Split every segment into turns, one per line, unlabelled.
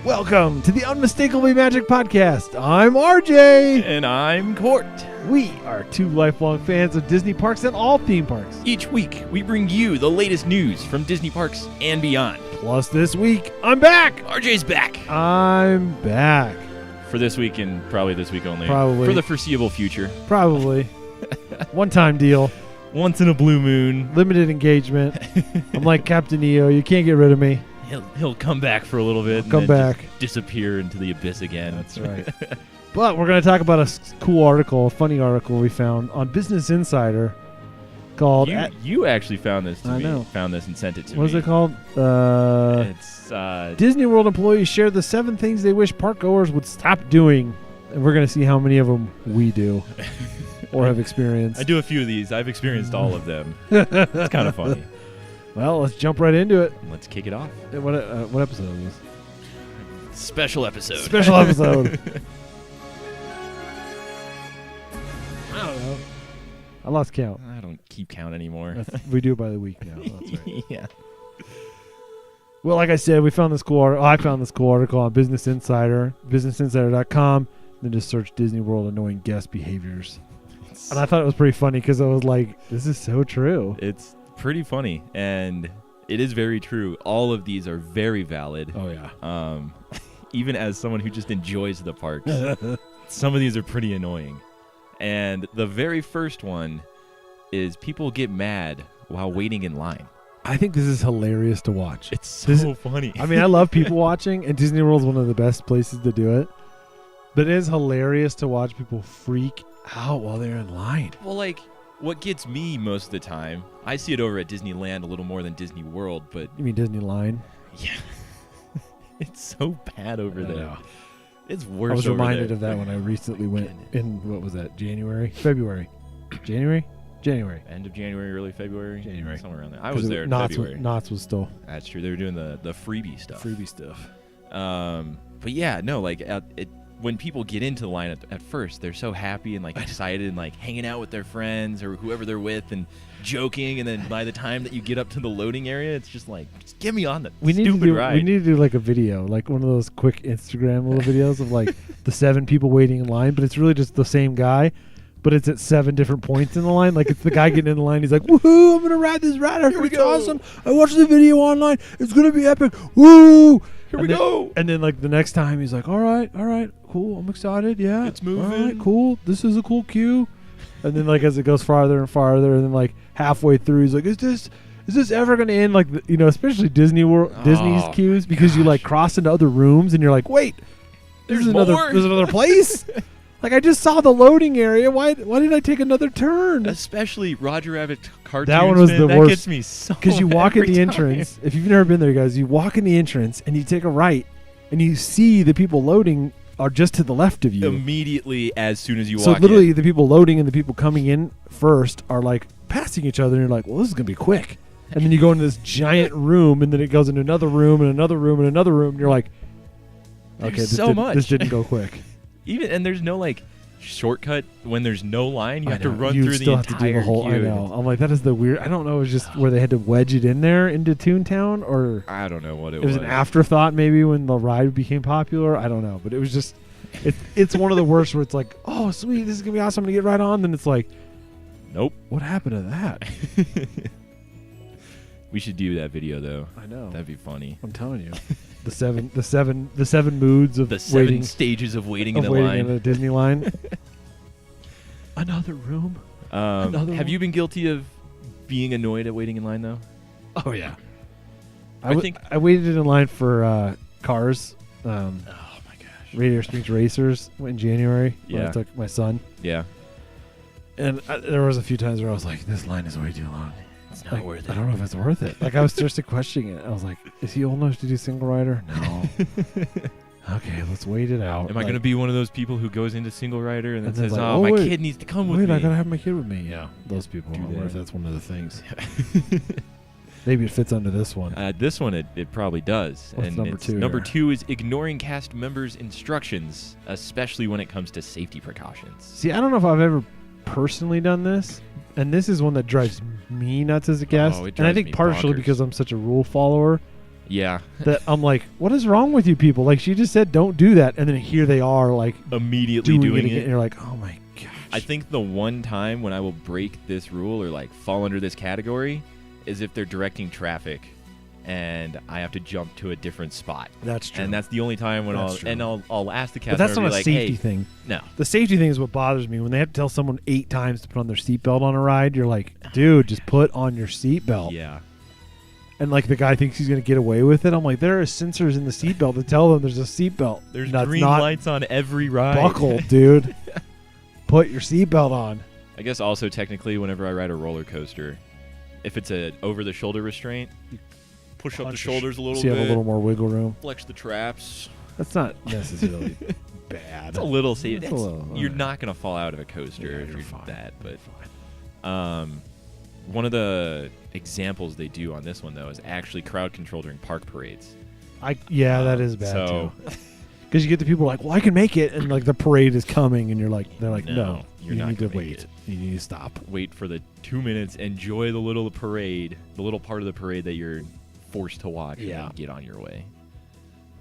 Welcome to the Unmistakably Magic Podcast. I'm RJ.
And I'm Court.
We are two lifelong fans of Disney parks and all theme parks.
Each week, we bring you the latest news from Disney parks and beyond.
Plus this week, I'm back.
RJ's back.
I'm back.
For this week and probably this week only.
Probably.
For the foreseeable future.
Probably. One-time deal.
Once in a blue moon.
Limited engagement. I'm like Captain EO. You can't get rid of me.
He'll come back for a little bit.
Come back.
Just disappear into the abyss again.
That's right. But we're going to talk about a cool article, a funny article we found on Business Insider called...
You actually found this to me.
I know.
Found this and sent it to me.
What is it called?
It's...
Disney World employees share the 7 things they wish park goers would stop doing. And we're going to see how many of them we do or have experienced.
I do a few of these. I've experienced all of them. It's kind of funny.
Well, let's jump right into it.
Let's kick it off.
What episode is this?
Special episode.
Special episode. I don't know. I lost count.
I don't keep count anymore.
We do it by the week now. That's right.
Yeah.
Well, like I said, we found this cool article. I found this cool article on Business Insider, businessinsider.com. Then just search Disney World annoying guest behaviors. And I thought it was pretty funny because I was like, this is so true.
It's pretty funny, and it is very true. All of these are very valid.
Oh, yeah.
Even as someone who just enjoys the parks, some of these are pretty annoying. And the very first one is people get mad while waiting in line.
I think this is hilarious to watch.
It's so funny.
I mean, I love people watching, and Disney World is one of the best places to do it. But it is hilarious to watch people freak out while they're in line.
Well, like, what gets me most of the time, I see it over at Disneyland a little more than Disney World, but...
You mean Disney line?
Yeah. It's so bad over there.
Know.
It's worse.
I was
over
reminded
there.
of that when I recently went in, what was that, February? January.
End of January, early February?
January.
Somewhere around there. I was there in February.
Knott's was still.
That's true. They were doing the freebie stuff. But yeah, no, like, when people get into the line at first, they're so happy and like excited and like hanging out with their friends or whoever they're with and joking, and then by the time that you get up to the loading area, it's just like, just get me on the stupid ride.
We need to do like a video, like one of those quick Instagram little videos of like the 7 people waiting in line, but it's really just the same guy, but it's at 7 different points in the line. Like it's the guy getting in the line. He's like, woohoo, I'm going to ride this ride. It's awesome. I watched the video online. It's going to be epic. Woo.
Here we go.
And then like the next time he's like, all right, cool. I'm excited. Yeah.
It's moving.
All right, cool. This is a cool queue. And then like as it goes farther and farther, and then like halfway through, he's like, is this ever going to end? Like, especially Disney's queues, because you like cross into other rooms and you're like, wait, there's another place? Like, I just saw the loading area. Why did I take another turn?
Especially Roger Rabbit cartoons.
That one was the worst.
That gets me so
because you walk in the
time.
entrance. If you've never been there, guys, you walk in the entrance and you take a right, and you see the people loading are just to the left of you.
Immediately as soon as you walk in.
So literally the people loading and the people coming in first are like passing each other, and you're like, well, this is going to be quick. And then you go into this giant room, and then it goes into another room and another room and another room, and you're like, okay, this didn't go quick.
And there's no like shortcut when there's no line. You have to run
you
through
still
the
have
entire
to do the whole.
queue.
I know. I'm like, that is the weird. I don't know. It was just where they had to wedge it in there into Toontown, or
I don't know what it
was. It was an afterthought, maybe when the ride became popular. I don't know, but it was just. It's one of the worst where it's like, oh sweet, this is gonna be awesome. I'm gonna get right on. Then it's like,
nope.
What happened to that?
We should do that video though.
I know.
That'd be funny.
I'm telling you, the seven moods of
the 7
waiting,
stages of waiting in a
waiting
line.
in a Disney line. Another room.
Have you been guilty of being annoyed at waiting in line though?
Oh yeah.
I think
I waited in line for Cars.
Oh my gosh.
Radiator Springs Racers in January. When I took my son.
Yeah.
And there was a few times where I was like, this line is way too long.
It's not worth it.
I don't know if it's worth it. Like I was seriously questioning it. I was like, is he old enough to do single rider? No. Okay, let's wait it out.
Am I going to be one of those people who goes into single rider and then says,
like,
oh, my kid needs to come with me?
I got to have my kid with me. Yeah, those people. I wonder if that's one of the things. Maybe it fits under this one.
This one, it probably does.
What's
and
number 2?
Number 2 is ignoring cast members' instructions, especially when it comes to safety precautions.
See, I don't know if I've ever personally done this, and this is one that drives me nuts as a guest.
Oh, it
and I
drives
think
me
partially
bonkers.
because I'm such a rule follower.
Yeah.
That I'm like, what is wrong with you people? Like, she just said don't do that, and then here they are, like,
immediately doing it.
And you're like, oh my gosh.
I think the one time when I will break this rule or like fall under this category is if they're directing traffic and I have to jump to a different spot.
That's true.
And that's the only time when I'll ask the captain.
But that's not a
like,
safety
hey,
thing.
No.
The safety thing is what bothers me. When they have to tell someone 8 times to put on their seatbelt on a ride, you're like, dude, just put on your seatbelt.
Yeah.
And like the guy thinks he's going to get away with it. I'm like, there are sensors in the seatbelt to tell them there's a seatbelt.
There's green lights on every ride.
Buckle, dude. Put your seatbelt on.
I guess also technically whenever I ride a roller coaster, if it's a over-the-shoulder restraint, push up the shoulders a little bit.
So you have a little more wiggle room.
Flex the traps.
That's not necessarily bad.
It's a little safe. You're
right.
not going to fall out of a coaster if you're
fine.
that. But one of the examples they do on this one, though, is actually crowd control during park parades.
That is bad, too. Because you get the people like, well, I can make it, and like the parade is coming, and they're like, no,
you're
you
not
need to
gonna make
wait.
it.
You need to stop.
Wait for the 2 minutes. Enjoy the little parade, the little part of the parade that you're forced to watch.
Yeah.
And get on your way.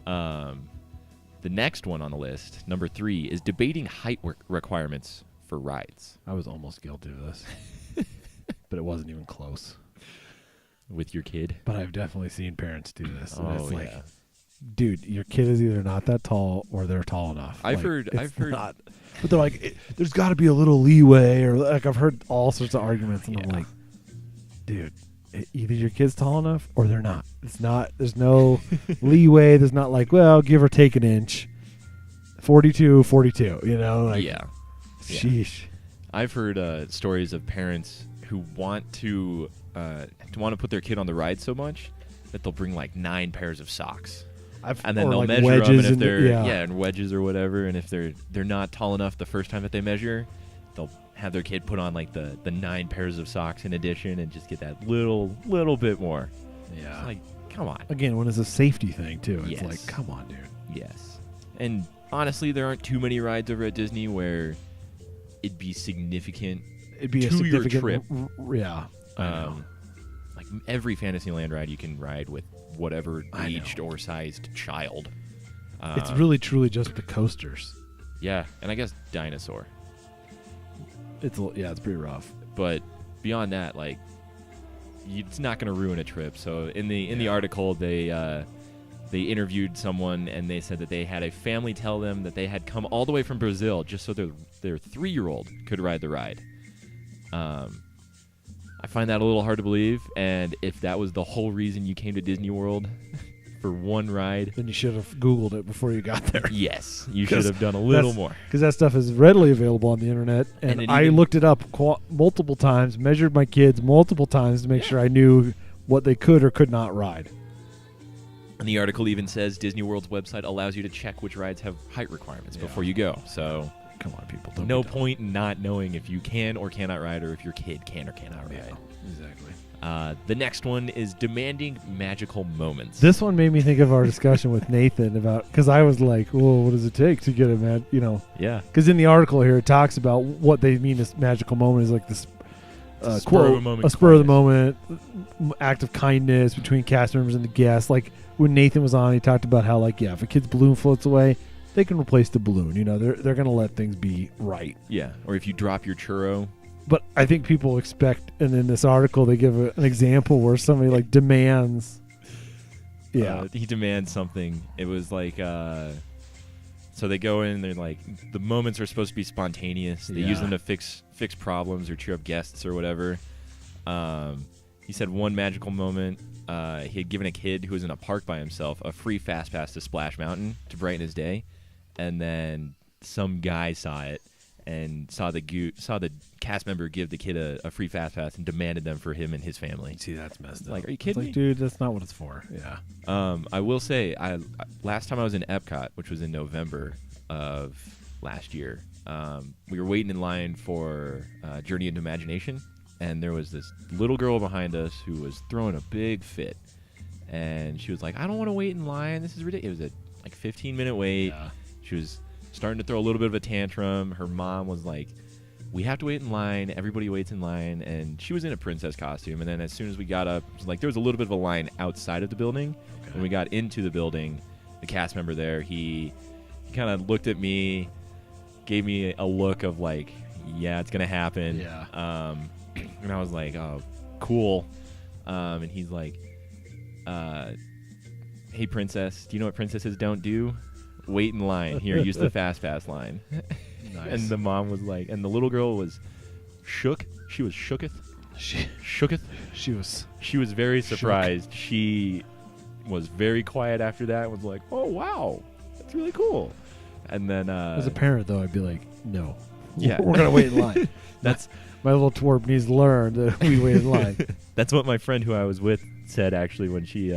The next one on the list, number 3, is debating height requirements for rides.
I was almost guilty of this, but it wasn't even close.
With your kid?
But I've definitely seen parents do this. And it's like,
yeah.
Dude, your kid is either not that tall or they're tall enough.
I've heard.
Not, but they're like, there's got to be a little leeway, or like I've heard all sorts of arguments, and I'm like, dude, either your kid's tall enough or they're not. It's not. There's no leeway. There's not like, well, give or take an inch. 42, 42. You know, like,
yeah.
Sheesh.
I've heard stories of parents who want to put their kid on the ride so much that they'll bring like 9 pairs of socks. And then they'll
like
measure them, and if they're
and
wedges or whatever, and if they're not tall enough the first time that they measure, they'll have their kid put on like the 9 pairs of socks in addition, and just get that little bit more.
Yeah,
it's like, come on.
Again, when it's a safety thing too, it's
Yes.
like, come on, dude.
Yes, and honestly, there aren't too many rides over at Disney where it'd be significant.
It'd be
to
a significant
your trip.
Yeah.
Like every Fantasyland ride you can ride with whatever aged or sized child.
It's really truly just the coasters.
Yeah, and I guess Dinosaur.
It's pretty rough.
But beyond that, like, it's not going to ruin a trip. So in the article, they interviewed someone, and they said that they had a family tell them that they had come all the way from Brazil just so their 3-year-old could ride the ride. I find that a little hard to believe, and if that was the whole reason you came to Disney World for one ride,
then you should have Googled it before you got there.
Yes, you should have done a little more.
Because that stuff is readily available on the internet, and I looked it up multiple times, measured my kids multiple times to make sure I knew what they could or could not ride.
And the article even says Disney World's website allows you to check which rides have height requirements before you go. So
come on, people.
No point in not knowing if you can or cannot ride, or if your kid can or cannot ride.
Yeah, exactly.
The next one is demanding magical moments.
This one made me think of our discussion with Nathan about, because I was like, "Well, what does it take to get a
Yeah.
Because in the article here, it talks about what they mean as magical moment is like this
spur
of the moment act of kindness between cast members and the guests. Like when Nathan was on, he talked about how if a kid's balloon floats away, they can replace the balloon. They're going to let things be right.
Yeah. Or if you drop your churro.
But I think people expect, and in this article, they give an example where somebody demands. Yeah.
He demands something. It was like, so they go in and they're like, the moments are supposed to be spontaneous. They use them to fix problems or cheer up guests or whatever. He said one magical moment, he had given a kid who was in a park by himself a free fast pass to Splash Mountain to brighten his day. And then some guy saw it and saw the cast member give the kid a free fast pass and demanded them for him and his family.
See, that's messed up.
Like, are you kidding me?
Dude, that's not what it's for. Yeah.
I will say, last time I was in Epcot, which was in November of last year, we were waiting in line for Journey into Imagination, and there was this little girl behind us who was throwing a big fit, and she was like, I don't want to wait in line. This is ridiculous. It was a 15-minute wait.
Yeah.
She was starting to throw a little bit of a tantrum. Her mom was we have to wait in line. Everybody waits in line, and she was in a princess costume. And then as soon as we got up, like there was a little bit of a line outside of the building. Okay. When we got into the building, the cast member there, he kind of looked at me, gave me a look of like, yeah, it's gonna happen.
Yeah.
And I was like, oh, cool. And he's like, hey, princess, do you know what princesses don't do? Wait in line. Here, use the fast pass line. Nice. And the mom was like, and the little girl was shook. She was shooketh. Shooketh. She was very surprised. Shook. She was very quiet after that. Was like, oh wow, that's really cool. And then
as a parent though, I'd be like, no,
yeah,
we're gonna wait in line.
That's
my little twerp needs to learn that we wait in line.
That's what my friend who I was with said actually when she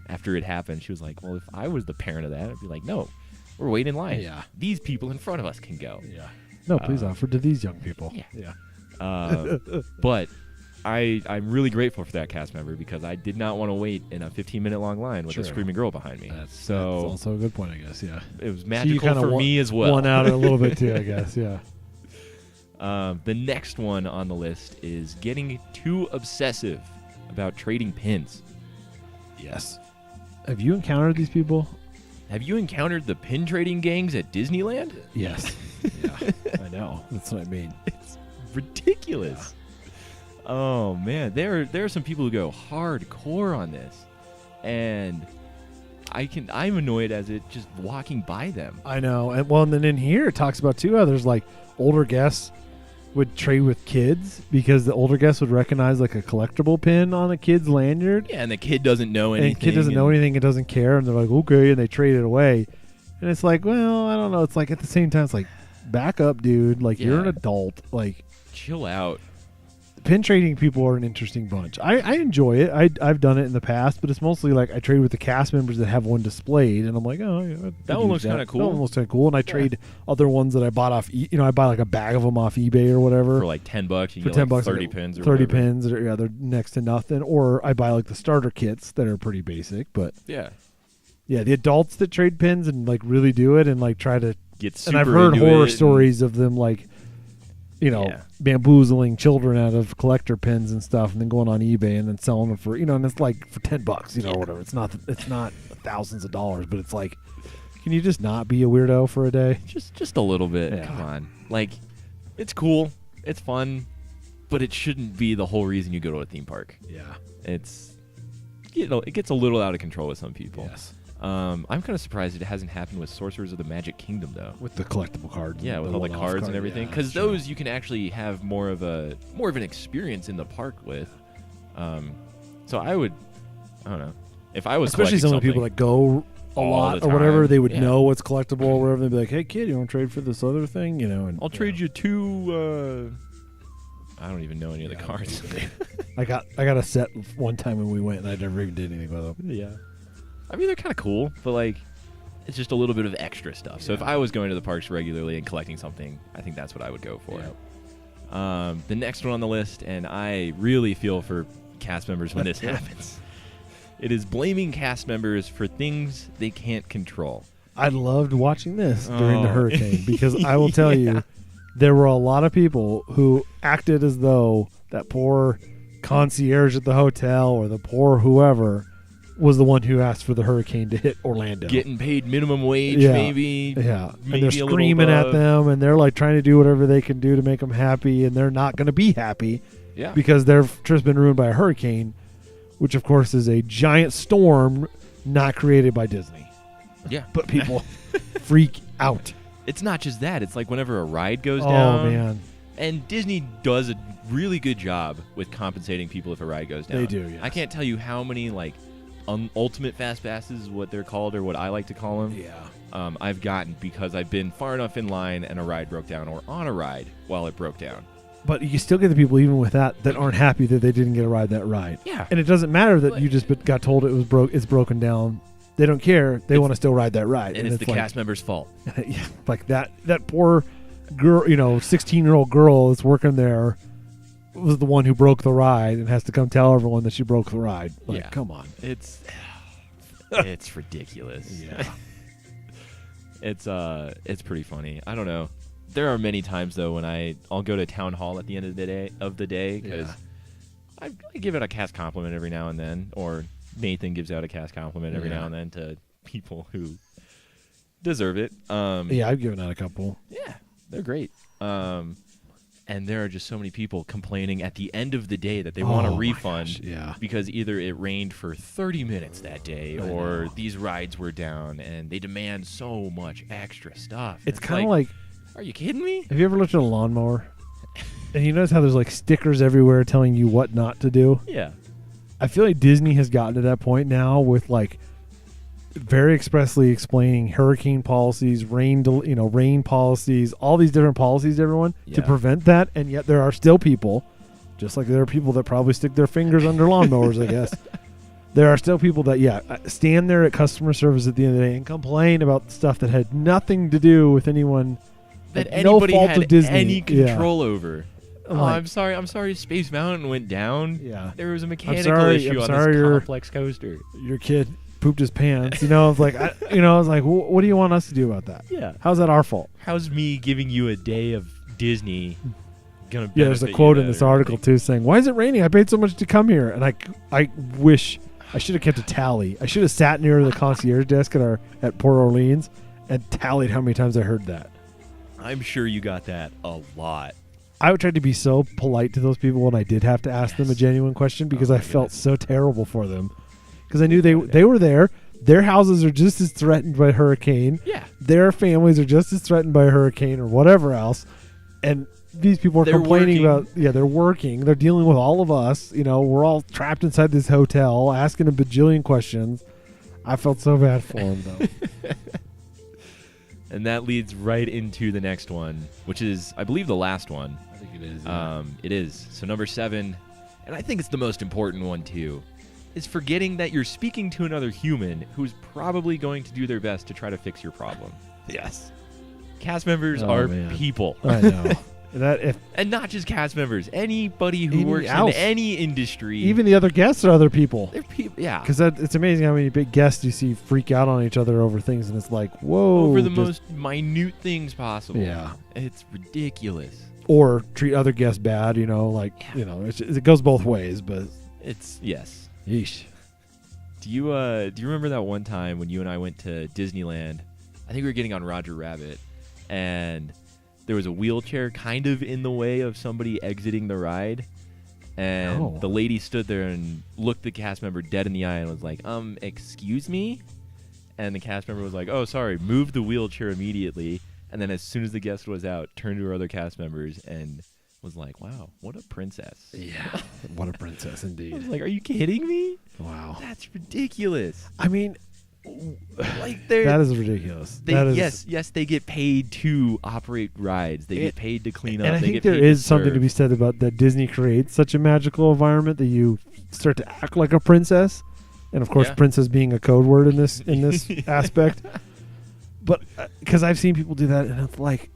after it happened. She was like, well, if I was the parent of that, I'd be like, no. We're waiting in line.
Yeah.
These people in front of us can go.
Yeah. No, please offer to these young people.
Yeah. But I'm really grateful for that cast member because I did not want to wait in a 15-minute long line with a screaming girl behind me.
That's also a good point, I guess. Yeah.
It was magical for me as well.
Won out a little bit too, I guess. Yeah.
The next one on the list is getting too obsessive about trading pins.
Yes. Have you encountered these people?
Have you encountered the pin trading gangs at Disneyland?
Yes. Yeah, I know. That's what I mean.
It's ridiculous. Yeah. Oh man, there are some people who go hardcore on this, and I'm annoyed as it just walking by them.
I know, and then in here it talks about too how there's like older guests would trade with kids because the older guests would recognize like a collectible pin on a kid's lanyard.
Yeah, and the kid doesn't know anything.
And the kid doesn't know anything and doesn't care, and they're like, okay, and they trade it away. And it's like, well, I don't know. It's like at the same time, it's like, back up, dude. Like, you're an adult. Like,
chill out.
Pin trading people are an interesting bunch. I enjoy it. I've done it in the past, but it's mostly like I trade with the cast members that have one displayed, and I'm like, oh, yeah,
that one looks kind of cool.
That one looks kind of cool, and I trade other ones that I bought off. I buy like a bag of them off eBay or whatever
for like $10. You
for
get
$10,
like 30 pins. Or
30
whatever.
pins. They're next to nothing. Or I buy like the starter kits that are pretty basic, but
yeah,
the adults that trade pins and like really do it and like try to
get super.
And I've heard horror stories of them like, bamboozling children out of collector pins and stuff, and then going on eBay and then selling them for and it's like for $10, or whatever. It's not thousands of dollars, but it's like, can you just not be a weirdo for a day?
Just a little bit. Yeah. Come on, like, it's cool, it's fun, but it shouldn't be the whole reason you go to a theme park.
Yeah,
it's it gets a little out of control with some people.
Yes.
I'm kind of surprised it hasn't happened with Sorcerers of the Magic Kingdom, though.
With the collectible cards.
Yeah, with all the cards and everything. Because those you can actually have more of an experience in the park with. So I don't know. If I was
especially some of the people that go a lot or whatever, they would know what's collectible or whatever. They'd be like, hey, kid, you want to trade for this other thing? And
I'll trade you two... I don't even know any of the cards.
I got a set one time when we went, and I never even did anything with them.
Yeah. I mean, they're kind of cool, but like, it's just a little bit of extra stuff. So if I was going to the parks regularly and collecting something, I think that's what I would go for. Yeah. The next one on the list, and I really feel for cast members when this happens, it is blaming cast members for things they can't control.
I loved watching this during the hurricane because I will tell you, there were a lot of people who acted as though that poor concierge at the hotel or the poor whoever was the one who asked for the hurricane to hit Orlando.
Getting paid minimum wage, maybe.
Yeah. And they're screaming at them, and they're like trying to do whatever they can do to make them happy, and they're not going to be happy because their trip's been ruined by a hurricane, which, of course, is a giant storm not created by Disney.
Yeah.
But people freak out.
It's not just that. It's like whenever a ride goes down.
Oh, man.
And Disney does a really good job with compensating people if a ride goes down.
They do, yes.
I can't tell you how many, like, ultimate fast passes is what they're called, or what I like to call them.
Yeah.
I've gotten because I've been far enough in line and a ride broke down, or on a ride while it broke down.
But you still get the people, even with that aren't happy that they didn't get to ride that ride.
Yeah.
And it doesn't matter that you just got told it's broken down. They don't care. They want to still ride that ride.
And it's the cast member's fault.
Yeah, like that poor girl, 16-year-old girl that's working there was the one who broke the ride and has to come tell everyone that she broke the ride. Like, come on.
It's ridiculous.
Yeah.
It's pretty funny. I don't know. There are many times though when I'll go to town hall at the end of the day because I give it a cast compliment every now and then, or Nathan gives out a cast compliment every now and then to people who deserve it.
I've given out a couple.
Yeah, they're great. And there are just so many people complaining at the end of the day that they want a refund because either it rained for 30 minutes that day or these rides were down, and they demand so much extra stuff.
It's kind of like,
are you kidding me?
Have you ever looked at a lawnmower? And you notice how there's like stickers everywhere telling you what not to do?
Yeah.
I feel like Disney has gotten to that point now with like very expressly explaining hurricane policies, rain policies, all these different policies to everyone to prevent that. And yet there are still people, just like there are people that probably stick their fingers under lawnmowers, I guess. There are still people that, stand there at customer service at the end of the day and complain about stuff that had nothing to do with anyone.
That
anybody
no fault
had
of Disney. Any control over.
Like,
I'm sorry Space Mountain went down.
Yeah.
There was a mechanical issue on this complex coaster.
Your kid pooped his pants. I was like, what do you want us to do about that?
Yeah.
How's that our fault?
How's me giving you a day of Disney gonna benefit
there's a quote in this article too saying, "Why is it raining? I paid so much to come here." And I wish I should have kept a tally. I should have sat near the concierge desk at Port Orleans and tallied how many times I heard that.
I'm sure you got that a lot.
I would try to be so polite to those people when I did have to ask them a genuine question because I felt so terrible for them. Because I knew they were there. Their houses are just as threatened by a hurricane.
Yeah.
Their families are just as threatened by a hurricane or whatever else. And these people are complaining about, they're working. They're dealing with all of us. We're all trapped inside this hotel asking a bajillion questions. I felt so bad for them, though.
And that leads right into the next one, which is, I believe, the last one.
I think it is.
It is. So number 7, and I think it's the most important one, too, is forgetting that you're speaking to another human who's probably going to do their best to try to fix your problem.
Yes.
Cast members are people.
I know.
And not just cast members. Anybody who works in any industry.
Even the other guests are other people.
They're people, yeah.
Because it's amazing how many big guests you see freak out on each other over things, and it's like, whoa.
Over the most minute things possible.
Yeah.
It's ridiculous.
Or treat other guests bad, it goes both ways, but.
It's, yes.
Yeesh.
Do you remember that one time when you and I went to Disneyland? I think we were getting on Roger Rabbit, and there was a wheelchair kind of in the way of somebody exiting the ride. And the lady stood there and looked the cast member dead in the eye and was like, excuse me? And the cast member was like, oh, sorry, move the wheelchair immediately. And then as soon as the guest was out, turned to her other cast members and was like, wow, what a princess.
Yeah, what a princess indeed.
I was like, are you kidding me?
Wow.
That's ridiculous.
I mean,
that
is ridiculous.
Yes, they get paid to operate rides. They get paid to clean up.
And I think there is something to be said about that. Disney creates such a magical environment that you start to act like a princess, and of course, princess being a code word in this aspect. But because I've seen people do that, and it's like,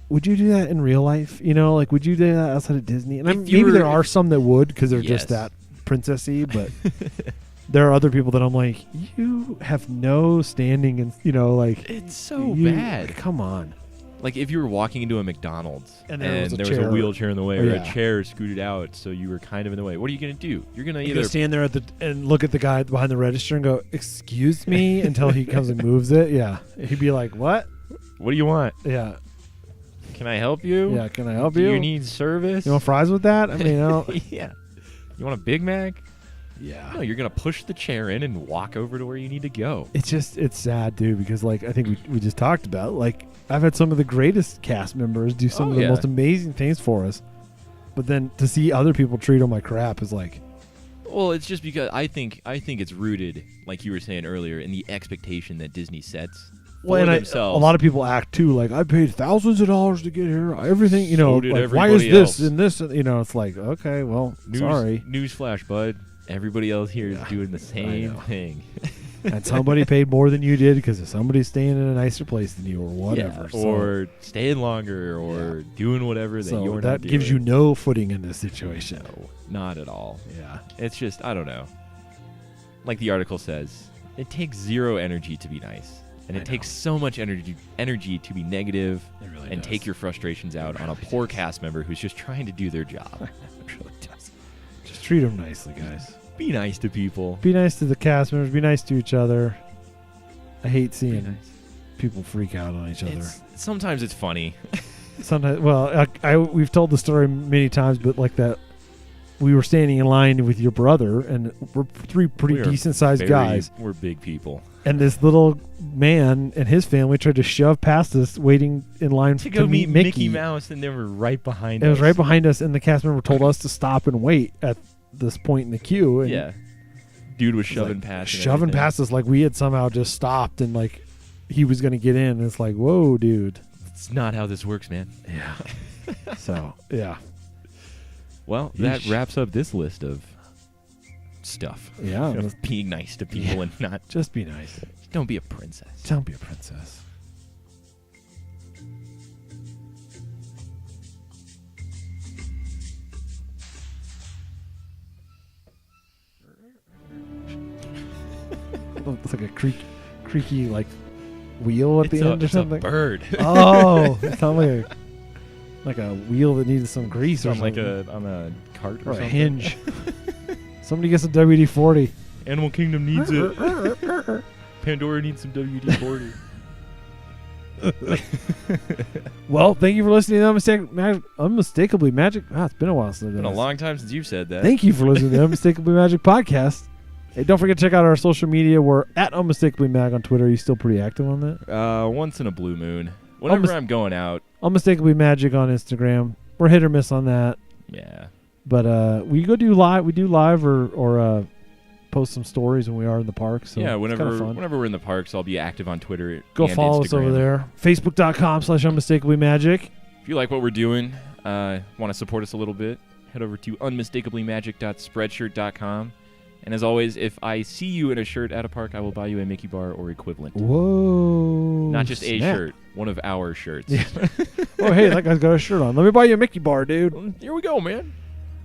would you do that in real life? Would you do that outside of Disney? And maybe there are some that would because they're just that princessy, but. There are other people that I'm like, you have no standing, and
it's so bad.
Come on,
like if you were walking into a McDonald's and there was a wheelchair in the way, or a chair scooted out, so you were kind of in the way. What are you gonna do? You're gonna either
stand there and look at the guy behind the register and go, "Excuse me," until he comes and moves it. Yeah, he'd be like, "What?
What do you want?
Yeah,
can I help you?
Yeah, can I help you?
Do you need service?
You want fries with that? I mean,
yeah. You want a Big Mac?
Yeah.
No, you're going to push the chair in and walk over to where you need to go.
It's sad, dude, because I think we just talked about, I've had some of the greatest cast members do some of the most amazing things for us. But then to see other people treat them like crap is like...
Well, it's just because I think it's rooted, like you were saying earlier, in the expectation that Disney sets for themselves.
A lot of people act, too, like, I paid thousands of dollars to get here. Everything,
so did
why is this and this? It's like, okay, well, sorry.
Newsflash, bud. Everybody else here is doing the same thing.
And somebody paid more than you did because somebody's staying in a nicer place than you or whatever.
Yeah, or staying longer or doing whatever that you're not doing.
That gives you no footing in this situation.
No, not at all.
Yeah.
It's just, I don't know. Like the article says, it takes zero energy to be nice. And it takes so much energy to be negative and
does.
take your frustrations out on a poor cast member who's just trying to do their job.
It really does. Just treat them nicely, guys.
Be nice to people.
Be nice to the cast members. Be nice to each other. I hate seeing people freak out on each other.
Sometimes it's funny.
Sometimes, well, we've told the story many times, but like that, we were standing in line with your brother, and we're three pretty decent-sized guys.
We're big people.
And this little man and his family tried to shove past us, waiting in line
to go meet
Mickey
Mouse, and they were right behind us.
It was right behind us, and the cast member told us to stop and wait at this point in the queue. And
yeah. Dude was shoving past.
Shoving past us like we had somehow just stopped and like he was going to get in. And it's like, whoa, dude.
It's not how this works, man.
Yeah. So, yeah.
Well, that wraps up this list of stuff.
Yeah.
Of being nice to people and not...
Just be nice.
Don't be a princess.
Don't be a princess. It's like a creaky like wheel at the end or something.
It's a bird.
Oh, it sounds like a wheel that needed some grease or something.
On a cart or something.
A hinge. Somebody get some WD-40.
Animal Kingdom needs it. Pandora needs some WD-40.
Well, thank you for listening to Unmistakably Magic. Wow, it's been a while since I've done
It's been a
this.
long time since you've said that.
Thank you for listening to the Unmistakably Magic podcast. Hey, don't forget to check out our social media. We're at Unmistakably Mag on Twitter. Are you still pretty active on that?
Once in a blue moon. Whenever I'm going out.
Unmistakably Magic on Instagram. We're hit or miss on that.
Yeah.
But we do live or post some stories when we are in the park. So
yeah,
whenever
we're in the parks, I'll be active on Twitter.
Go
and
follow
Instagram.
us over there. Facebook.com/unmistakablymagic.
If you like what we're doing, want to support us a little bit, head over to unmistakablymagic.spreadshirt.com. And as always, if I see you in a shirt at a park, I will buy you a Mickey bar or equivalent.
Whoa.
Not just a shirt, one of our shirts.
Yeah. Oh, hey, that guy's got a shirt on. Let me buy you a Mickey bar, dude.
Here we go, man.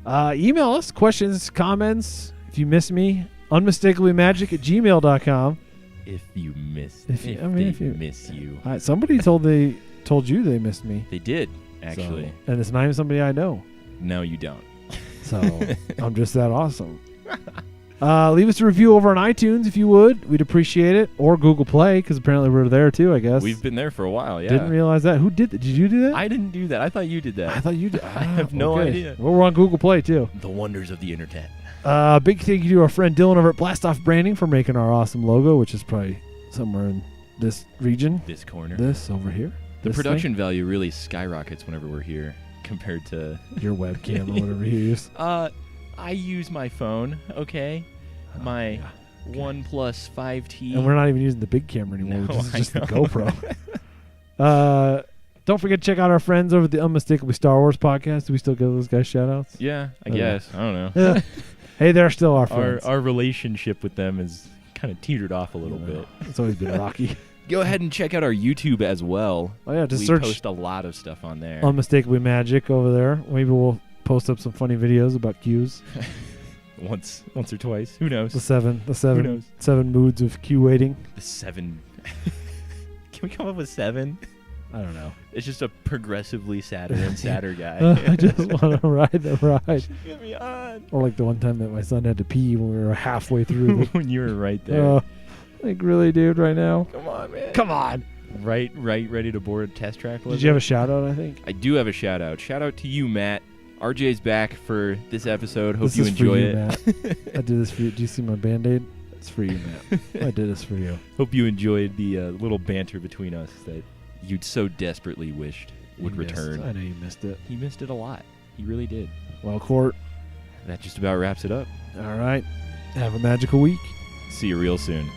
Email us questions, comments. If you miss me, unmistakablymagic@gmail.com.
If you miss
if you
miss you.
Somebody told you they missed me.
They did, actually.
So, and it's not even somebody I know.
No, you don't.
So I'm just that awesome. Leave us a review over on iTunes if you would. We'd appreciate it. Or Google Play, because apparently we're there too, I guess.
We've been there for a while, yeah.
Didn't realize that. Who did that? Did you do that?
I didn't do that. I thought you did that.
I thought you did.
I have no idea.
Well, we're on Google Play too.
The wonders of the internet.
Big thank you to our friend Dylan over at Blast Off Branding for making our awesome logo, which is probably somewhere in this region.
This corner.
This over here.
The production value really skyrockets whenever we're here compared to...
your webcam or whatever you use.
I use my phone, okay? My OnePlus 5T.
And we're not even using the big camera anymore.
No,
This is just the GoPro. Don't forget to check out our friends over at the Unmistakably Star Wars podcast. Do we still give those guys shout-outs?
Yeah, I guess. I don't know.
Yeah. Hey, they're still our friends.
Our relationship with them is kind of teetered off a little bit.
It's always been rocky.
Go ahead and check out our YouTube as well.
Oh, yeah, just
we
search
post a lot of stuff on there.
Unmistakably Magic over there. Maybe we'll post up some funny videos about cues.
once or twice. Who knows?
The seven moods of cue waiting.
The 7. Can we come up with 7?
I don't know.
It's just a progressively sadder and sadder guy.
I just want to ride the ride.
Get me on.
Or like the one time that my son had to pee when we were halfway through.
When you were right there.
Like, really, dude, right now?
Come on, man.
Come on.
Right, ready to board test track.
Did you have a shout-out, I think?
I do have a shout-out. Shout-out to you, Matt. RJ's back for this episode. Hope
this
you
is
enjoy
for you,
it.
Matt. I did this for you. Do you see my Band-Aid? It's for you, Matt. I did this for you.
Hope you enjoyed the little banter between us that you'd so desperately wished would return.
I know you missed it.
He missed it a lot. He really did.
Well, Court.
That just about wraps it up.
All right. Have a magical week.
See you real soon.